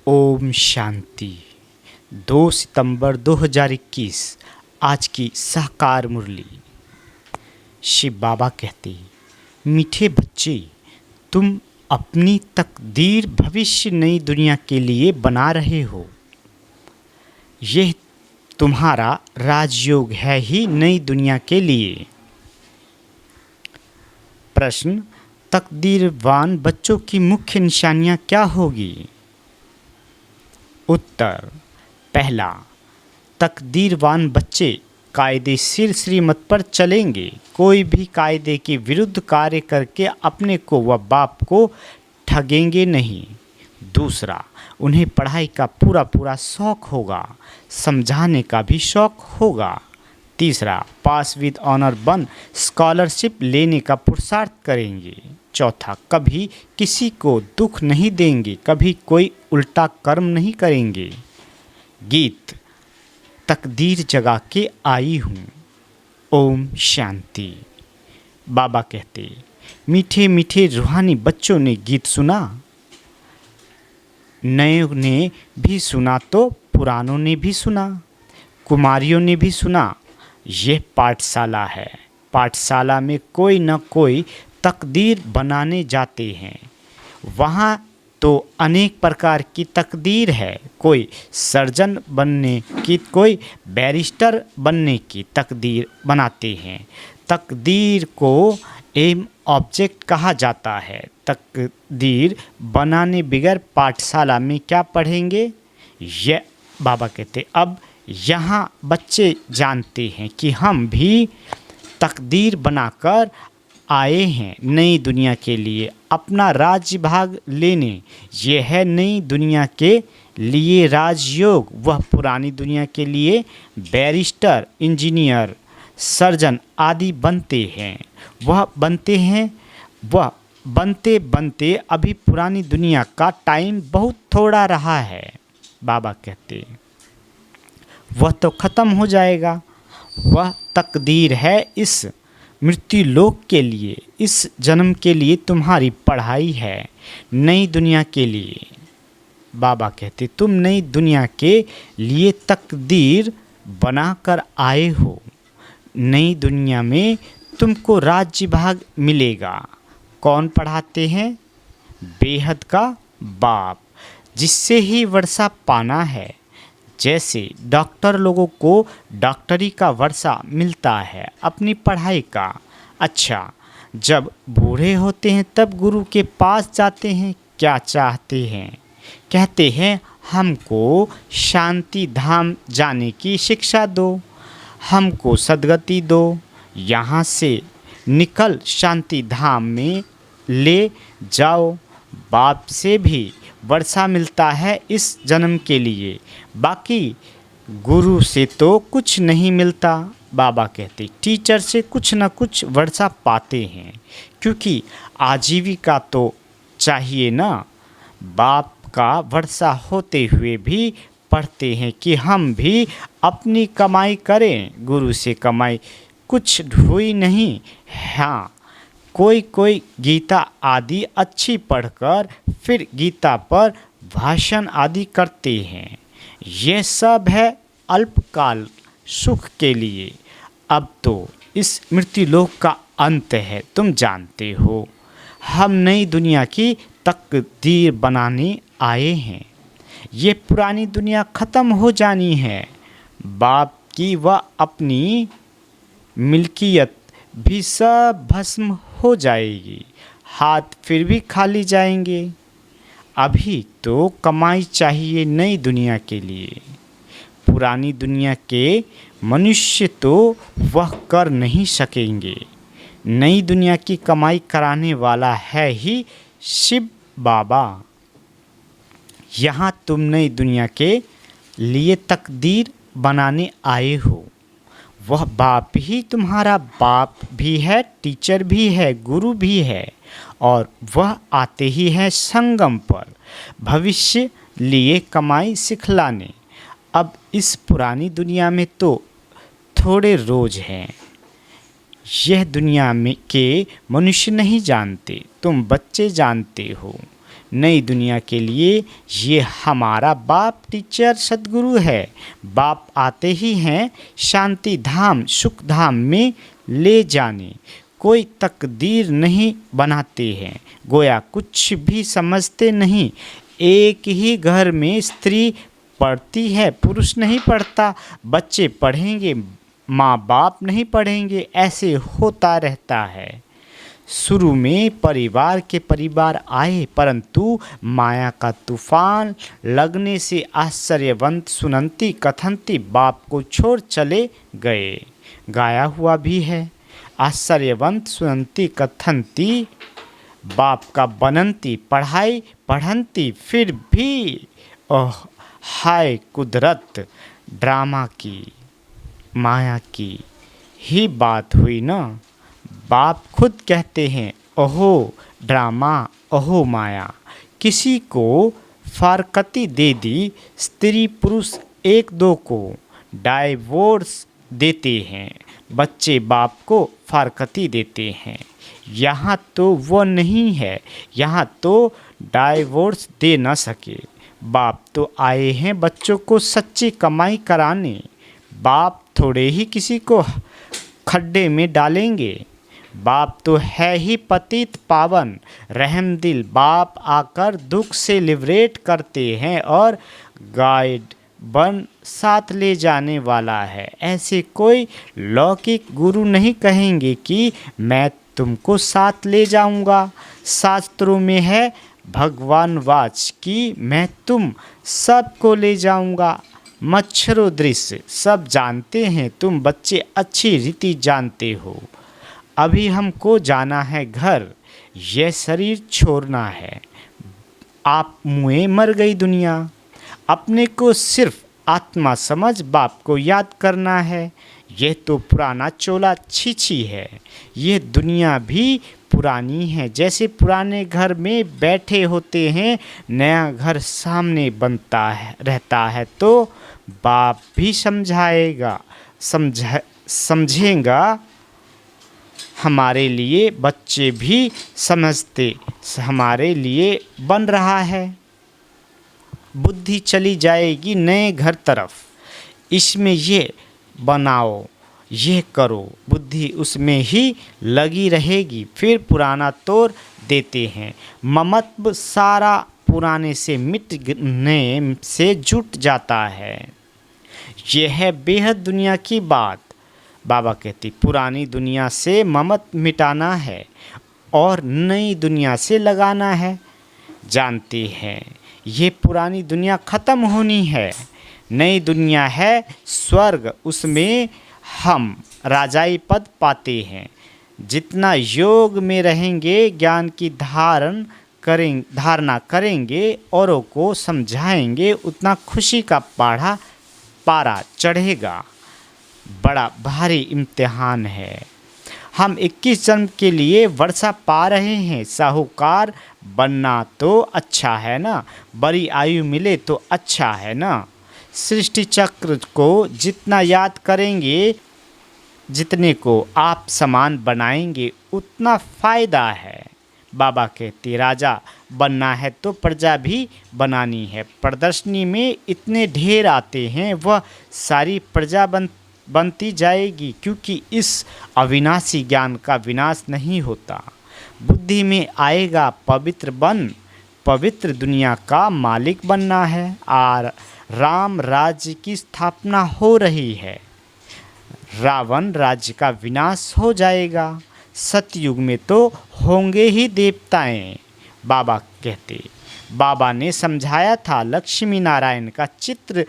ओम शांति। 2 सितंबर 2021 आज की सहकार मुरली। शिव बाबा कहते, मीठे बच्चे, तुम अपनी तकदीर भविष्य नई दुनिया के लिए बना रहे हो। यह तुम्हारा राजयोग है ही नई दुनिया के लिए। प्रश्न, तकदीरवान बच्चों की मुख्य निशानियां क्या होगी? उत्तर, पहला, तकदीरवान बच्चे कायदेशीर श्रीमत पर चलेंगे। कोई भी कायदे के विरुद्ध कार्य करके अपने को व बाप को ठगेंगे नहीं। दूसरा, उन्हें पढ़ाई का पूरा शौक होगा, समझाने का भी शौक होगा। तीसरा, पास विद ऑनर बन स्कॉलरशिप लेने का पुरुषार्थ करेंगे। चौथा, कभी किसी को दुख नहीं देंगे, कभी कोई उल्टा कर्म नहीं करेंगे। गीत, तकदीर जगा के आई हूँ। ओम शांति। बाबा कहते, मीठे मीठे रूहानी बच्चों ने गीत सुना। नए ने भी सुना तो पुरानों ने भी सुना, कुमारियों ने भी सुना। यह पाठशाला है। पाठशाला में कोई न कोई तकदीर बनाने जाते हैं। वहाँ तो अनेक प्रकार की तकदीर है। कोई सर्जन बनने की, कोई बैरिस्टर बनने की तकदीर बनाते हैं। तकदीर को एम ऑब्जेक्ट कहा जाता है। तकदीर बनाने बगैर पाठशाला में क्या पढ़ेंगे? यह बाबा कहते, अब यहाँ बच्चे जानते हैं कि हम भी तकदीर बनाकर आए हैं नई दुनिया के लिए, अपना राज्य भाग लेने। यह है नई दुनिया के लिए राजयोग। वह पुरानी दुनिया के लिए बैरिस्टर, इंजीनियर, सर्जन आदि बनते हैं। वह बनते बनते अभी पुरानी दुनिया का टाइम बहुत थोड़ा रहा है। बाबा कहते, वह तो ख़त्म हो जाएगा। वह तकदीर है इस मृत्यु लोक के लिए। इस जन्म के लिए तुम्हारी पढ़ाई है नई दुनिया के लिए। बाबा कहते, तुम नई दुनिया के लिए तकदीर बनाकर आए हो। नई दुनिया में तुमको राज्य भाग मिलेगा। कौन पढ़ाते हैं? बेहद का बाप, जिससे ही वर्षा पाना है। जैसे डॉक्टर लोगों को डॉक्टरी का वर्षा मिलता है अपनी पढ़ाई का। अच्छा, जब बूढ़े होते हैं तब गुरु के पास जाते हैं। क्या चाहते हैं? कहते हैं, हमको शांति धाम जाने की शिक्षा दो, हमको सद्गति दो, यहाँ से निकल शांति धाम में ले जाओ। बाप से भी वर्षा मिलता है इस जन्म के लिए, बाकी गुरु से तो कुछ नहीं मिलता। बाबा कहते, टीचर से कुछ न कुछ वर्षा पाते हैं, क्योंकि आजीविका तो चाहिए ना। बाप का वर्षा होते हुए भी पढ़ते हैं कि हम भी अपनी कमाई करें। गुरु से कमाई कुछ हुई नहीं। हाँ, कोई गीता आदि अच्छी पढ़कर फिर गीता पर भाषण आदि करते हैं। ये सब है अल्पकाल सुख के लिए। अब तो इस मृत्यु लोक का अंत है, तुम जानते हो। हम नई दुनिया की तकदीर बनाने आए हैं। ये पुरानी दुनिया ख़त्म हो जानी है। बाप की व अपनी मिल्कियत भी सब भस्म हो जाएगी। हाथ फिर भी खाली जाएंगे। अभी तो कमाई चाहिए नई दुनिया के लिए। पुरानी दुनिया के मनुष्य तो वह कर नहीं सकेंगे। नई दुनिया की कमाई कराने वाला है ही शिव बाबा। यहाँ तुम नई दुनिया के लिए तकदीर बनाने आए हो। वह बाप ही तुम्हारा बाप भी है, टीचर भी है, गुरु भी है, और वह आते ही है संगम पर भविष्य लिए कमाई सिखलाने। अब इस पुरानी दुनिया में तो थोड़े रोज हैं। यह दुनिया में के मनुष्य नहीं जानते, तुम बच्चे जानते हो। नई दुनिया के लिए ये हमारा बाप टीचर सद्गुरु है। बाप आते ही हैं शांति धाम सुख धाम में ले जाने, कोई तकदीर नहीं बनाते हैं, गोया कुछ भी समझते नहीं। एक ही घर में स्त्री पढ़ती है, पुरुष नहीं पढ़ता, बच्चे पढ़ेंगे, माँ बाप नहीं पढ़ेंगे, ऐसे होता रहता है। शुरू में परिवार के परिवार आए, परंतु माया का तूफान लगने से आश्चर्यवंत सुनंती कथंती बाप को छोड़ चले गए। गाया हुआ भी है, आश्चर्यवंत सुनंती कथंती बाप का बनंती पढ़ाई पढ़ंती, फिर भी ओह हाय कुदरत, ड्रामा की माया की ही बात हुई ना। बाप खुद कहते हैं ओहो ड्रामा ओहो माया। किसी को फारकती दे दी, स्त्री पुरुष एक दो को डाइवोर्स देते हैं, बच्चे बाप को फारकती देते हैं। यहाँ तो वो नहीं है, यहाँ तो डाइवोर्स दे न सके। बाप तो आए हैं बच्चों को सच्ची कमाई कराने। बाप थोड़े ही किसी को खड्डे में डालेंगे। बाप तो है ही पतित पावन रहमदिल। बाप आकर दुख से लिबरेट करते हैं और गाइड बन साथ ले जाने वाला है। ऐसे कोई लौकिक गुरु नहीं कहेंगे कि मैं तुमको साथ ले जाऊंगा। शास्त्रों में है भगवान वाच कि मैं तुम सबको ले जाऊंगा। मच्छरों दृश्य सब जानते हैं, तुम बच्चे अच्छी रीति जानते हो। अभी हमको जाना है घर, यह शरीर छोड़ना है। आप मुए मर गई दुनिया, अपने को सिर्फ आत्मा समझ बाप को याद करना है। यह तो पुराना चोला छीछी है, यह दुनिया भी पुरानी है। जैसे पुराने घर में बैठे होते हैं, नया घर सामने बनता है रहता है तो बाप भी समझाएगा समझेगा हमारे लिए, बच्चे भी समझते हमारे लिए बन रहा है। बुद्धि चली जाएगी नए घर तरफ, इसमें ये बनाओ ये करो, बुद्धि उसमें ही लगी रहेगी। फिर पुराना तोड़ देते हैं, ममत्व सारा पुराने से मिटने से जुट जाता है। यह है बेहद दुनिया की बात। बाबा कहती पुरानी दुनिया से ममत्व मिटाना है और नई दुनिया से लगाना है। जानते हैं ये पुरानी दुनिया ख़त्म होनी है, नई दुनिया है स्वर्ग, उसमें हम राजाई पद पाते हैं। जितना योग में रहेंगे, ज्ञान की धारणा करेंगे, औरों को समझाएंगे, उतना खुशी का पारा चढ़ेगा। बड़ा भारी इम्तिहान है। हम 21 जन्म के लिए वर्षा पा रहे हैं। साहूकार बनना तो अच्छा है ना, बड़ी आयु मिले तो अच्छा है ना। सृष्टि चक्र को जितना याद करेंगे, जितने को आप समान बनाएंगे, उतना फ़ायदा है। बाबा कहते राजा बनना है तो प्रजा भी बनानी है। प्रदर्शनी में इतने ढेर आते हैं, वह सारी प्रजा बनती जाएगी, क्योंकि इस अविनाशी ज्ञान का विनाश नहीं होता। बुद्धि में आएगा पवित्र दुनिया का मालिक बनना है। और राम राज्य की स्थापना हो रही है, रावण राज्य का विनाश हो जाएगा। सतयुग में तो होंगे ही देवताएं। बाबा कहते, बाबा ने समझाया था लक्ष्मी नारायण का चित्र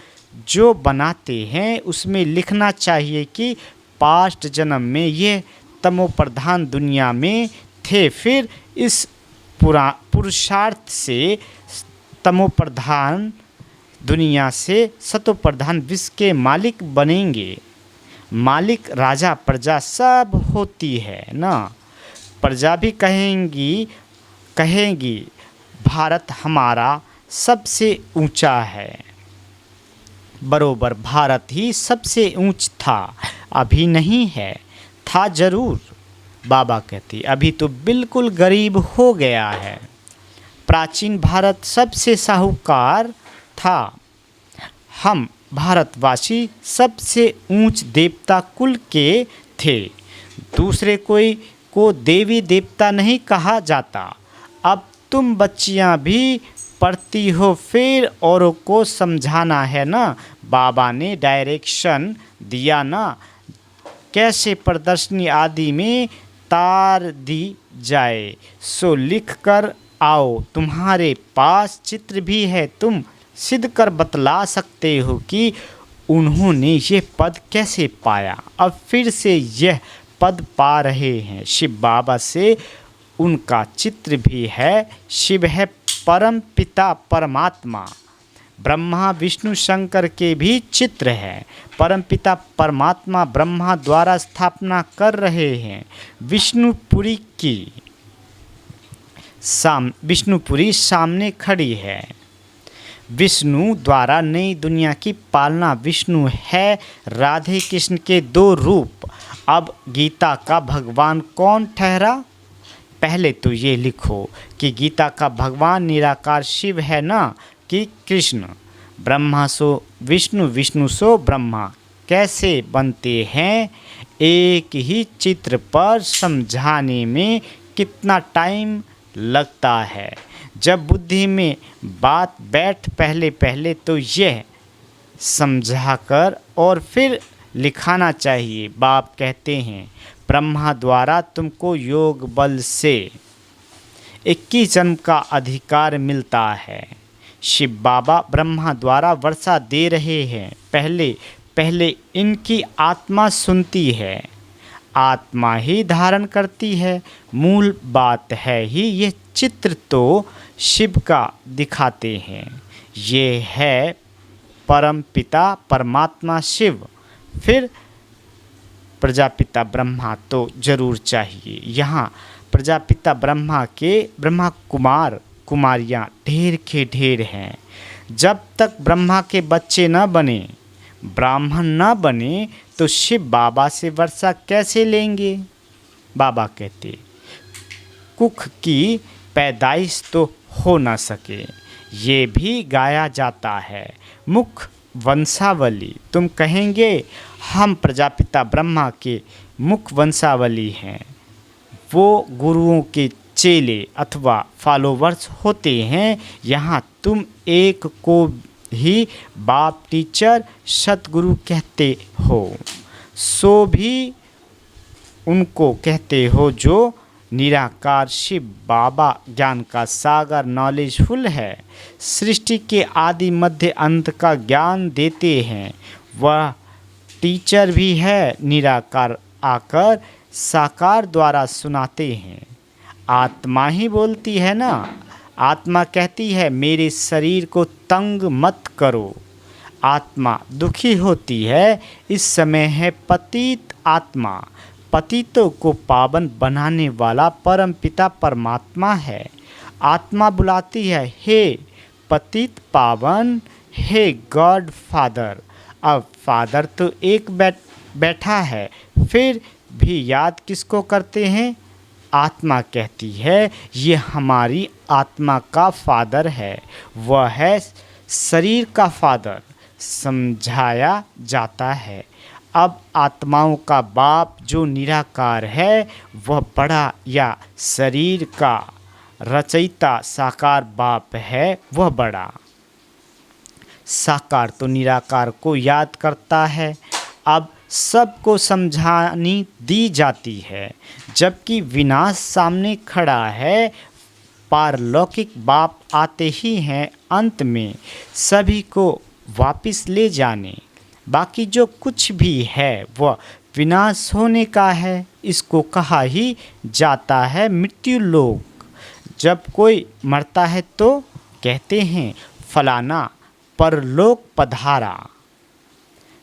जो बनाते हैं उसमें लिखना चाहिए कि पास्ट जन्म में ये तमोप्रधान दुनिया में थे, फिर इस पुरुषार्थ से तमोप्रधान दुनिया से सतोप्रधान विश्व के मालिक बनेंगे। मालिक राजा प्रजा सब होती है ना। प्रजा भी कहेंगी भारत हमारा सबसे ऊंचा है। बरोबर भारत ही सबसे ऊंच था, अभी नहीं है, था जरूर। बाबा कहती अभी तो बिल्कुल गरीब हो गया है। प्राचीन भारत सबसे साहूकार था। हम भारतवासी सबसे ऊंच देवता कुल के थे। दूसरे कोई को देवी देवता नहीं कहा जाता। अब तुम बच्चियां भी पढ़ती हो, फिर औरों को समझाना है ना। बाबा ने डायरेक्शन दिया ना, कैसे प्रदर्शनी आदि में तार दी जाए। सो लिख कर आओ, तुम्हारे पास चित्र भी है, तुम सिद्ध कर बतला सकते हो कि उन्होंने ये पद कैसे पाया। अब फिर से यह पद पा रहे हैं। शिव बाबा से उनका चित्र भी है। शिव है परम पिता परमात्मा। ब्रह्मा विष्णु शंकर के भी चित्र है। परमपिता परमात्मा ब्रह्मा द्वारा स्थापना कर रहे हैं। विष्णुपुरी सामने खड़ी है। विष्णु द्वारा नई दुनिया की पालना। विष्णु है राधे कृष्ण के दो रूप। अब गीता का भगवान कौन ठहरा? पहले तो ये लिखो कि गीता का भगवान निराकार शिव है ना कि कृष्ण। ब्रह्मा सो विष्णु, विष्णु सो ब्रह्मा कैसे बनते हैं? एक ही चित्र पर समझाने में कितना टाइम लगता है। जब बुद्धि में बात बैठ पहले पहले तो यह समझाकर और फिर लिखाना चाहिए। बाप कहते हैं ब्रह्मा द्वारा तुमको योग बल से 21 जन्म का अधिकार मिलता है। शिव बाबा ब्रह्मा द्वारा वर्षा दे रहे हैं। पहले पहले इनकी आत्मा सुनती है, आत्मा ही धारण करती है। मूल बात है ही ये चित्र तो शिव का दिखाते हैं। ये है परम पिता परमात्मा शिव। फिर प्रजापिता ब्रह्मा तो जरूर चाहिए। यहाँ प्रजापिता ब्रह्मा के ब्रह्मा कुमार कुमारियाँ ढेर के ढेर हैं। जब तक ब्रह्मा के बच्चे न बने, ब्राह्मण न बने, तो शिव बाबा से वर्षा कैसे लेंगे? बाबा कहते कुख की पैदाइश तो हो न सके। ये भी गाया जाता है मुख वंशावली। तुम कहेंगे हम प्रजापिता ब्रह्मा के मुख वंशावली हैं। वो गुरुओं के चेले अथवा फॉलोवर्स होते हैं। यहाँ तुम एक को ही बाप टीचर सतगुरु कहते हो, सो भी उनको कहते हो जो निराकार शिव बाबा ज्ञान का सागर नॉलेजफुल है। सृष्टि के आदि मध्य अंत का ज्ञान देते हैं। वह टीचर भी है। निराकार आकर साकार द्वारा सुनाते हैं। आत्मा ही बोलती है ना। आत्मा कहती है मेरे शरीर को तंग मत करो। आत्मा दुखी होती है। इस समय है पतित आत्मा। पतितों को पावन बनाने वाला परम पिता परमात्मा है। आत्मा बुलाती है हे पतित पावन, हे गॉड फादर। अब फादर तो एक बैठा है, फिर भी याद किसको करते हैं? आत्मा कहती है ये हमारी आत्मा का फादर है। वह है शरीर का फादर। समझाया जाता है अब आत्माओं का बाप जो निराकार है वह बड़ा, या शरीर का रचयिता साकार बाप है वह बड़ा। साकार तो निराकार को याद करता है। अब सबको समझानी दी जाती है, जबकि विनाश सामने खड़ा है। पारलौकिक बाप आते ही हैं अंत में सभी को वापस ले जाने। बाकी जो कुछ भी है वह विनाश होने का है। इसको कहा ही जाता है मृत्यु लोक। जब कोई मरता है तो कहते हैं फलाना परलोक पधारा,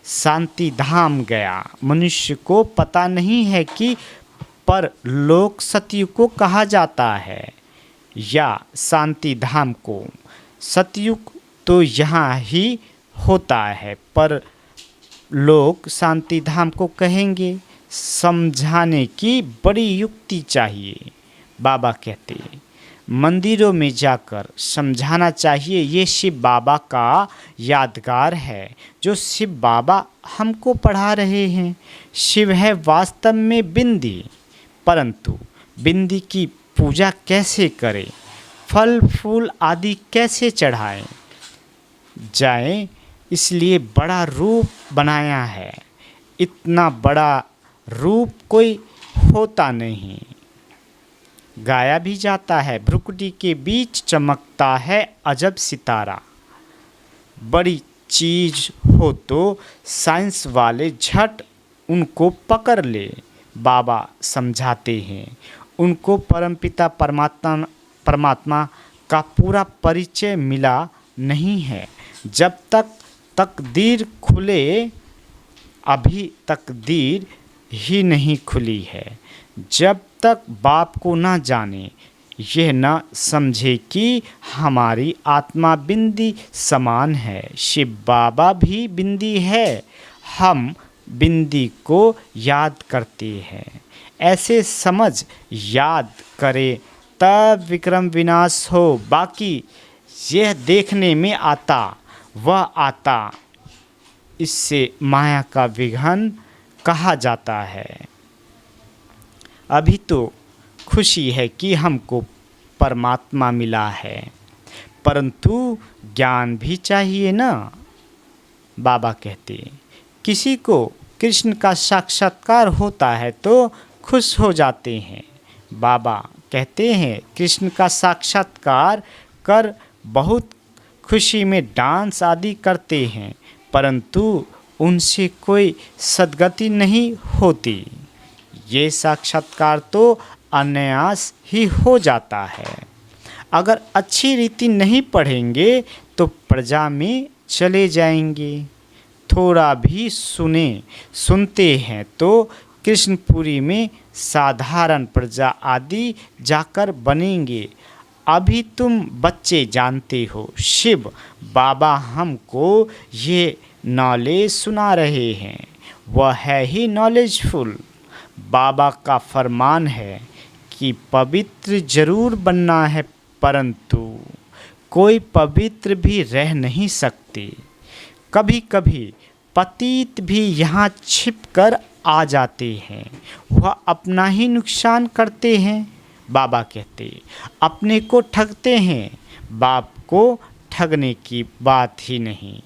शांति धाम गया। मनुष्य को पता नहीं है कि परलोक सतयुग को कहा जाता है या शांति धाम को। सतयुग तो यहाँ ही होता है, पर लोग शांति धाम को कहेंगे। समझाने की बड़ी युक्ति चाहिए। बाबा कहते मंदिरों में जाकर समझाना चाहिए। ये शिव बाबा का यादगार है जो शिव बाबा हमको पढ़ा रहे हैं। शिव है वास्तव में बिंदी, परंतु बिंदी की पूजा कैसे करें, फल फूल आदि कैसे चढ़ाएं जाए, इसलिए बड़ा रूप बनाया है। इतना बड़ा रूप कोई होता नहीं। गाया भी जाता है, भ्रुकुटी के बीच चमकता है अजब सितारा। बड़ी चीज हो तो साइंस वाले झट उनको पकड़ ले, बाबा समझाते हैं। उनको परमपिता परमात्मा का पूरा परिचय मिला नहीं है। जब तक तकदीर खुले, अभी तकदीर ही नहीं खुली है। जब तक बाप को ना जाने, यह न समझे कि हमारी आत्मा बिंदी समान है। शिव बाबा भी बिंदी है, हम बिंदी को याद करते हैं। ऐसे समझ याद करे तब विक्रम विनाश हो। बाकी यह देखने में आता वह आता, इससे माया का विघन कहा जाता है। अभी तो खुशी है कि हमको परमात्मा मिला है, परंतु ज्ञान भी चाहिए ना। बाबा कहते किसी को कृष्ण का साक्षात्कार होता है तो खुश हो जाते हैं। बाबा कहते हैं कृष्ण का साक्षात्कार कर बहुत खुशी में डांस आदि करते हैं, परंतु उनसे कोई सद्गति नहीं होती। ये साक्षात्कार तो अनायास ही हो जाता है। अगर अच्छी रीति नहीं पढ़ेंगे तो प्रजा में चले जाएंगे। थोड़ा भी सुनते हैं तो कृष्णपुरी में साधारण प्रजा आदि जाकर बनेंगे। अभी तुम बच्चे जानते हो, शिव बाबा हमको ये नॉलेज सुना रहे हैं। वह है ही नॉलेजफुल। बाबा का फरमान है कि पवित्र जरूर बनना है, परंतु कोई पवित्र भी रह नहीं सकते। कभी कभी पतित भी यहाँ छिप कर आ जाते हैं, वह अपना ही नुकसान करते हैं। बाबा कहते अपने को ठगते हैं, बाप को ठगने की बात ही नहीं।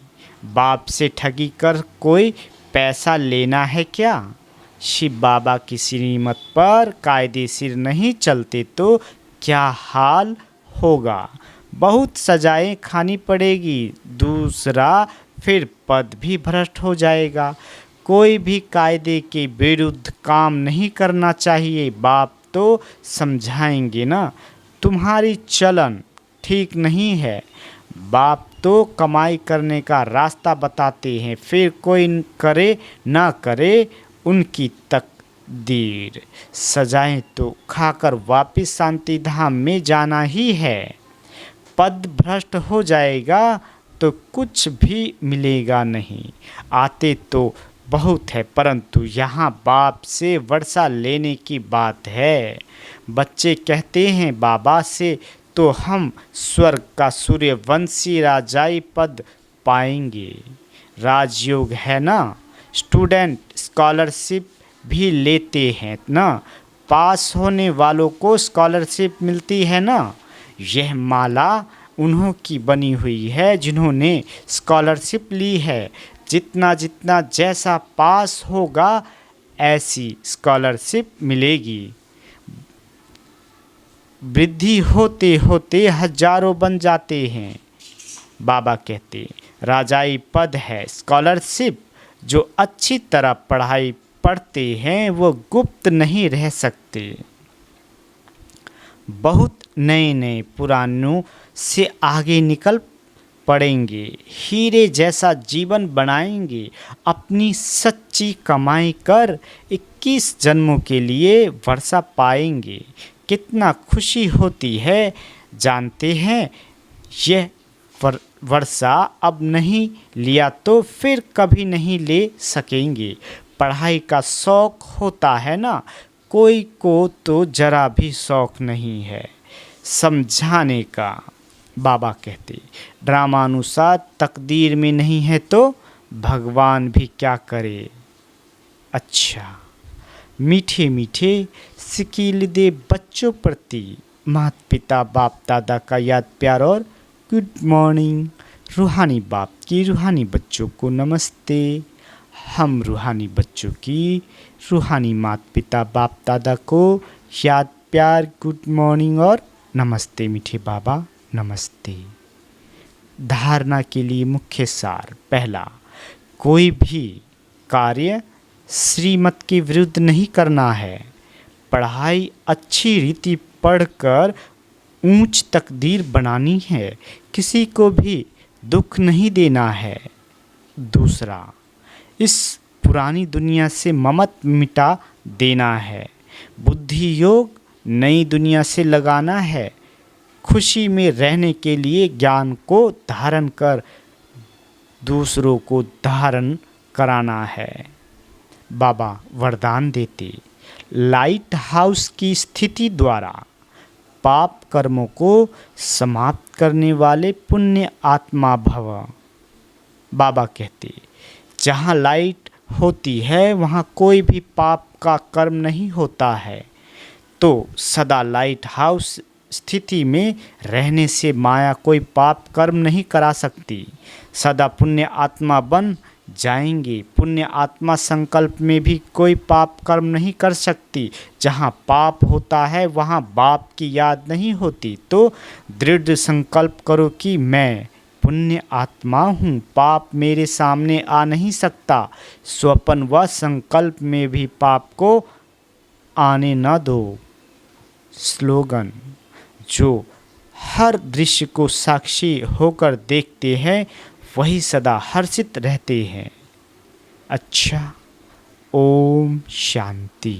बाप से ठगी कर कोई पैसा लेना है क्या? शिव बाबा की श्रीमत पर कायदेशीर नहीं चलते तो क्या हाल होगा। बहुत सजाएं खानी पड़ेगी, दूसरा फिर पद भी भ्रष्ट हो जाएगा। कोई भी कायदे के विरुद्ध काम नहीं करना चाहिए। बाप तो समझाएंगे ना, तुम्हारी चलन ठीक नहीं है। बाप तो कमाई करने का रास्ता बताते हैं, फिर कोई करे ना करे उनकी तकदीर। सजाएं तो खाकर वापिस शांति धाम में जाना ही है। पद भ्रष्ट हो जाएगा तो कुछ भी मिलेगा नहीं। आते तो बहुत है, परंतु यहाँ बाप से वर्षा लेने की बात है। बच्चे कहते हैं बाबा से तो हम स्वर्ग का सूर्यवंशी राजाई पद पाएंगे। राजयोग है ना, स्टूडेंट स्कॉलरशिप भी लेते हैं ना, पास होने वालों को स्कॉलरशिप मिलती है ना। यह माला उन्हों की बनी हुई है जिन्होंने स्कॉलरशिप ली है। जितना जितना जैसा पास होगा ऐसी स्कॉलरशिप मिलेगी। वृद्धि होते होते हजारों बन जाते हैं। बाबा कहते राजाई पद है स्कॉलरशिप। जो अच्छी तरह पढ़ाई पढ़ते हैं वो गुप्त नहीं रह सकते। बहुत नए नए पुरानों से आगे निकल पड़ेंगे, हीरे जैसा जीवन बनाएंगे। अपनी सच्ची कमाई कर 21 जन्मों के लिए वर्षा पाएंगे। कितना खुशी होती है जानते हैं। यह वर्षा अब नहीं लिया तो फिर कभी नहीं ले सकेंगे। पढ़ाई का शौक़ होता है ना, कोई को तो जरा भी शौक़ नहीं है। समझाने का। बाबा कहते ड्रामानुसार तकदीर में नहीं है तो भगवान भी क्या करे। अच्छा, मीठे मीठे सिकीलिदे बच्चों प्रति माता पिता बाप दादा का याद प्यार और गुड मॉर्निंग। रूहानी बाप की रूहानी बच्चों को नमस्ते। हम रूहानी बच्चों की रूहानी माता पिता बाप दादा को याद प्यार गुड मॉर्निंग और नमस्ते मीठे बाबा नमस्ते। धारणा के लिए मुख्य सार। पहला, कोई भी कार्य श्रीमत के विरुद्ध नहीं करना है। पढ़ाई अच्छी रीति पढ़कर ऊंच तकदीर बनानी है, किसी को भी दुख नहीं देना है। दूसरा, इस पुरानी दुनिया से ममत मिटा देना है। बुद्धि योग नई दुनिया से लगाना है। खुशी में रहने के लिए ज्ञान को धारण कर दूसरों को धारण कराना है। बाबा वरदान देते लाइट हाउस की स्थिति द्वारा पाप कर्मों को समाप्त करने वाले पुण्य आत्मा भव। बाबा कहते जहाँ लाइट होती है वहाँ कोई भी पाप का कर्म नहीं होता है। तो सदा लाइट हाउस स्थिति में रहने से माया कोई पाप कर्म नहीं करा सकती। सदा पुण्य आत्मा बन जाएंगे। पुण्य आत्मा संकल्प में भी कोई पाप कर्म नहीं कर सकती। जहाँ पाप होता है वहाँ बाप की याद नहीं होती। तो दृढ़ संकल्प करो कि मैं पुण्य आत्मा हूँ, पाप मेरे सामने आ नहीं सकता। स्वप्न व संकल्प में भी पाप को आने न दो। स्लोगन, जो हर दृश्य को साक्षी होकर देखते हैं वही सदा हर्षित रहते हैं। अच्छा, ओम शांति।